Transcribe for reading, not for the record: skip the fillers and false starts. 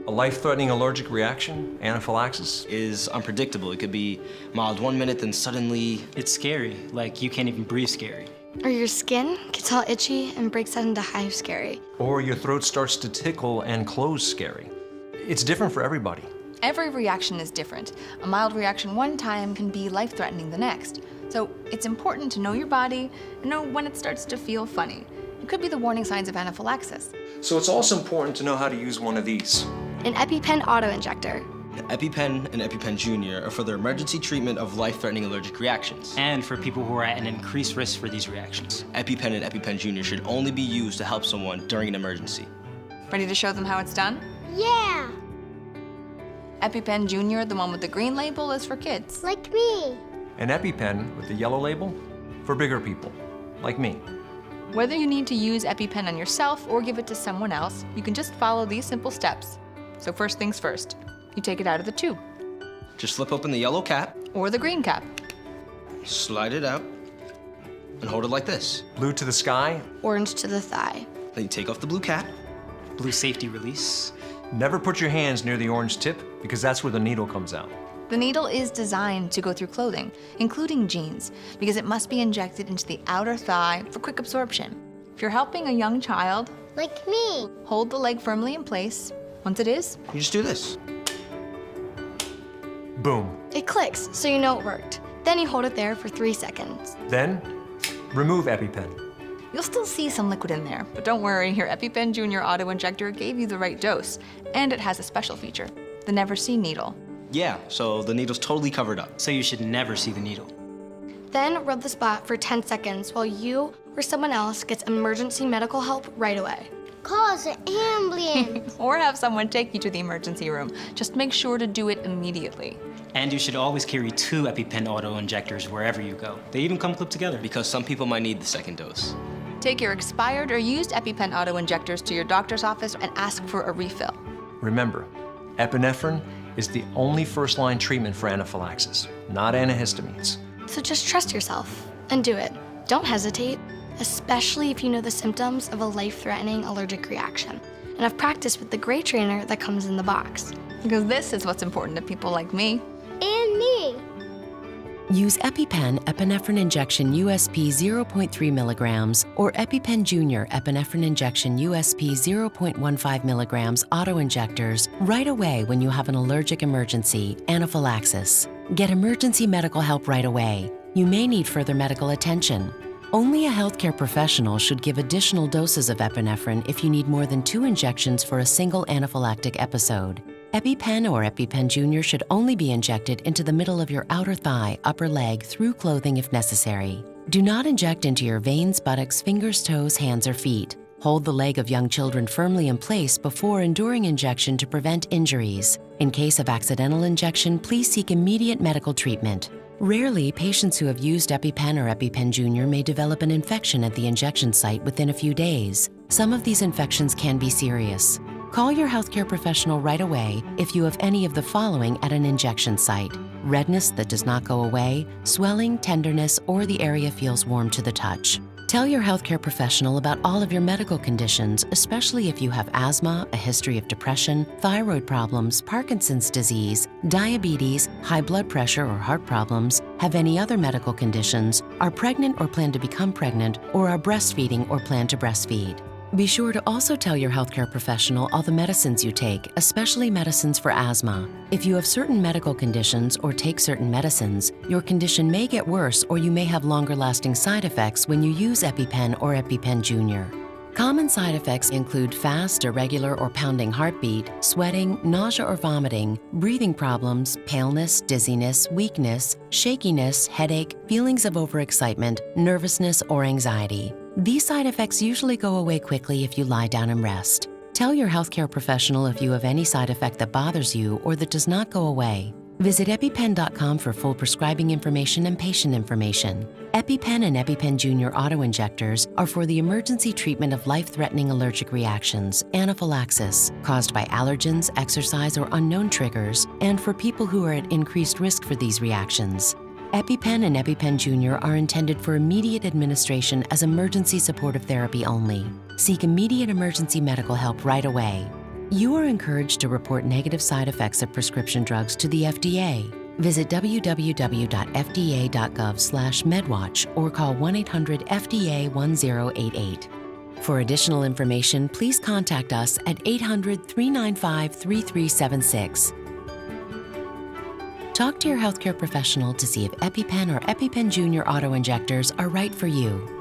A life-threatening allergic reaction, anaphylaxis, is unpredictable. It could be mild 1 minute, then suddenly... It's scary, like you can't even breathe scary. Or your skin gets all itchy and breaks out into hives scary. or your throat starts to tickle and close scary. It's different for everybody. Every reaction is different. A mild reaction one time can be life-threatening the next. So it's important to know your body and know when it starts to feel funny. It could be the warning signs of anaphylaxis. So it's also important to know how to use one of these. An EpiPen auto-injector. The EpiPen and EpiPen Junior are for the emergency treatment of life-threatening allergic reactions. And for people who are at an increased risk for these reactions. EpiPen and EpiPen Junior should only be used to help someone during an emergency. Ready to show them how it's done? Yeah, EpiPen Junior, the one with the green label, is for kids. like me. An EpiPen with the yellow label for bigger people, like me. Whether you need to use EpiPen on yourself or give it to someone else, you can just follow these simple steps. So first things first, you take it out of the tube, Just flip open the yellow cap, or the green cap, slide it out, and hold it like this. Blue to the sky, Orange to the thigh. Then you take off the blue cap. Blue safety release. never put your hands near the orange tip because that's where the needle comes out. The needle is designed to go through clothing, including jeans, because it must be injected into the outer thigh for quick absorption. If you're helping a young child, Like me. hold the leg firmly in place. Once it is, You just do this. Boom. It clicks, so you know it worked. Then you hold it there for 3 seconds. Then, remove EpiPen. you'll still see some liquid in there. But don't worry, your EpiPen Junior auto-injector gave you the right dose. And it has a special feature, the never see needle. Yeah, so the needle's totally covered up. So you should never see the needle. Then rub the spot for 10 seconds while you or someone else gets emergency medical help right away. Call the ambulance. Or have someone take you to the emergency room. Just make sure to do it immediately. And you should always carry 2 EpiPen auto-injectors wherever you go. They even come clipped together. Because some people might need the second dose. Take your expired or used EpiPen auto-injectors to your doctor's office and ask for a refill. Remember, epinephrine is the only first-line treatment for anaphylaxis, not antihistamines. So just trust yourself and do it. Don't hesitate, especially if you know the symptoms of a life-threatening allergic reaction and have practiced with the great trainer that comes in the box. Because this is what's important to people like me. And me. Use EpiPen epinephrine injection USP 0.3 milligrams or EpiPen Junior epinephrine injection USP 0.15 milligrams auto-injectors right away when you have an allergic emergency, anaphylaxis. Get emergency medical help right away. You may need further medical attention. Only a healthcare professional should give additional doses of epinephrine if you need more than 2 injections for a single anaphylactic episode. EpiPen or EpiPen Junior should only be injected into the middle of your outer thigh, upper leg, through clothing if necessary. Do not inject into your veins, buttocks, fingers, toes, hands, or feet. Hold the leg of young children firmly in place before and during injection to prevent injuries. In case of accidental injection, please seek immediate medical treatment. Rarely, patients who have used EpiPen or EpiPen Junior may develop an infection at the injection site within a few days. Some of these infections can be serious. Call your healthcare professional right away if you have any of the following at an injection site: redness that does not go away, swelling, tenderness, or the area feels warm to the touch. Tell your healthcare professional about all of your medical conditions, especially if you have asthma, a history of depression, thyroid problems, Parkinson's disease, diabetes, high blood pressure or heart problems, have any other medical conditions, are pregnant or plan to become pregnant, or are breastfeeding or plan to breastfeed. Be sure to also tell your healthcare professional all the medicines you take, especially medicines for asthma. If you have certain medical conditions or take certain medicines, your condition may get worse or you may have longer-lasting side effects when you use EpiPen or EpiPen Junior. Common side effects include fast, irregular, or pounding heartbeat, sweating, nausea or vomiting, breathing problems, paleness, dizziness, weakness, shakiness, headache, feelings of overexcitement, nervousness, or anxiety. These side effects usually go away quickly if you lie down and rest. Tell your healthcare professional if you have any side effect that bothers you or that does not go away. Visit EpiPen.com for full prescribing information and patient information. EpiPen and EpiPen Junior auto-injectors are for the emergency treatment of life-threatening allergic reactions, anaphylaxis, caused by allergens, exercise, or unknown triggers, and for people who are at increased risk for these reactions. EpiPen and EpiPen Junior are intended for immediate administration as emergency supportive therapy only. Seek immediate emergency medical help right away. You are encouraged to report negative side effects of prescription drugs to the FDA. Visit www.fda.gov/medwatch or call 1-800-FDA-1088. For additional information, please contact us at 800-395-3376. Talk to your healthcare professional to see if EpiPen or EpiPen Junior auto-injectors are right for you.